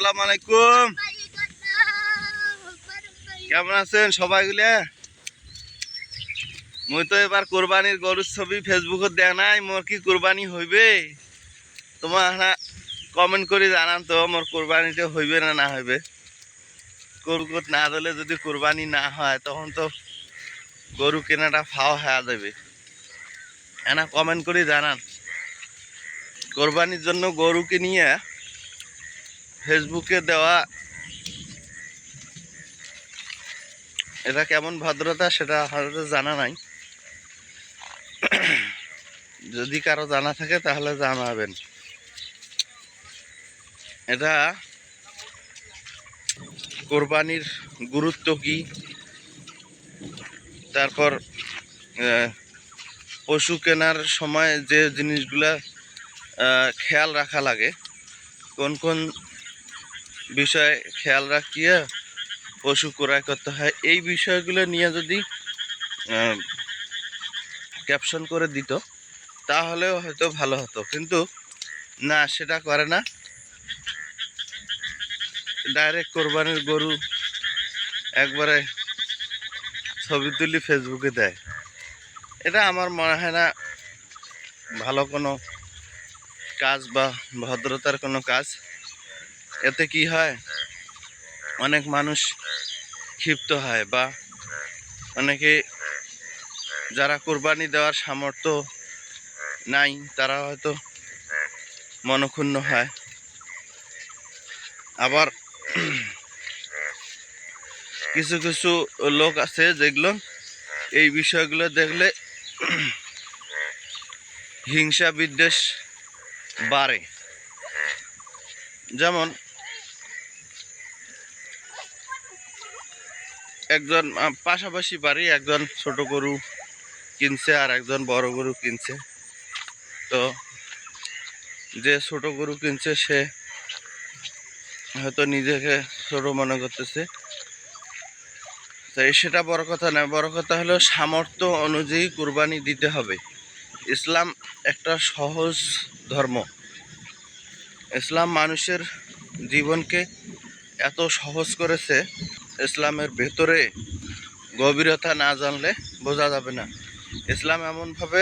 আসসালামু আলাইকুম। কেমন আছেন সবাই গুলা? মুই তো এবার কোরবানির গরুর ছবি ফেসবুকত দেখ নাই। মোর কি কোরবানি হইবে? তোমার কমেন্ট করে জানান তো মোর কোরবানিটা হইবে না না হইবে। গরুকত না দিলে যদি কোরবানি না হয় তখন তো গরু কেনাটা ফাও হয়ে যাবে। এনা কমেন্ট করে জানান। কোরবানির জন্য গরুকে নিয়ে ফেসবুকে দেওয়া এটা কেমন ভদ্রতা সেটা হয়তো জানা নাই। যদি কারো জানা থাকে তাহলে জানাবেন। এটা কোরবানির গুরুত্ব কি, তারপর পশু কেনার সময় যে জিনিসগুলা খেয়াল রাখা লাগে, কোন কোন বিষয়ে খেয়াল রাখিয়ে পশু ক্রয় করতে হয়, এই বিষয়গুলো নিয়ে যদি ক্যাপশন করে দিত তাহলেও হয়তো ভালো হতো, কিন্তু না, সেটা করে না। ডাইরেক্ট কোরবানির গরু একবারে ছবি তুলি ফেসবুকে দেয়। এটা আমার মনে হয় না ভালো কোনো কাজ বা ভদ্রতার কোনো কাজ। এতে কি হয়, অনেক মানুষ ক্ষিপ্ত হয় বা অনেকে যারা কোরবানি দেওয়ার সামর্থ্য নাই তারা হয়তো মনক্ষুণ্ণ হয়। আবার কিছু কিছু লোক আছে যেগুলো এই বিষয়গুলো দেখলে হিংসা বিদ্বেষ বাড়ে। যেমন একজন পাশাপাশি বাড়ি, একজন ছোট গরু কিনছে আর একজন বড় গরু কিনছে। তো যে ছোট গরু কিনছে সে হয়তো নিজেকে ছোট মনে করতেছে। তাই সেটা বড় কথা না, বড় কথা হলো সামর্থ্য অনুযায়ী কুরবানি দিতে হবে। ইসলাম একটা সহজ ধর্ম। ইসলাম মানুষের জীবনকে এত সহজ করেছে, ইসলামের ভেতরে গভীরতা না জানলে বোঝা যাবে না। ইসলাম এমনভাবে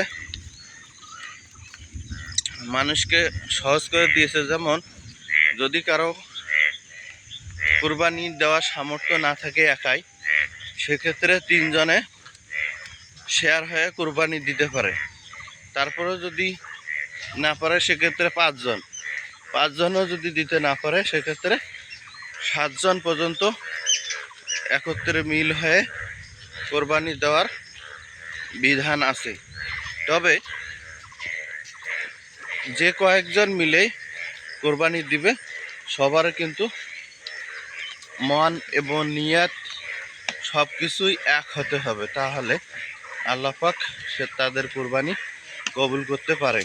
মানুষকে সহজ করে দিয়েছে, যেমন যদি কারো কুরবানি দেওয়ার সামর্থ্য না থাকে একাই, সেক্ষেত্রে 3 জনে শেয়ার হয়ে কুরবানি দিতে পারে। তারপরেও যদি না পারে সেক্ষেত্রে 5 জন, 5 জনও যদি দিতে না পারে সেক্ষেত্রে 7 জন পর্যন্ত একত্রে মিল হয়ে কোরবানি দেওয়ার বিধান আছে। তবে যে কয়েকজন মিলে কোরবানি দিবে সবার কিন্তু মন এবং নিয়ত সব কিছুই এক হতে হবে, তাহলে আল্লাহ পাক সে তাদের কোরবানি কবুল করতে পারে।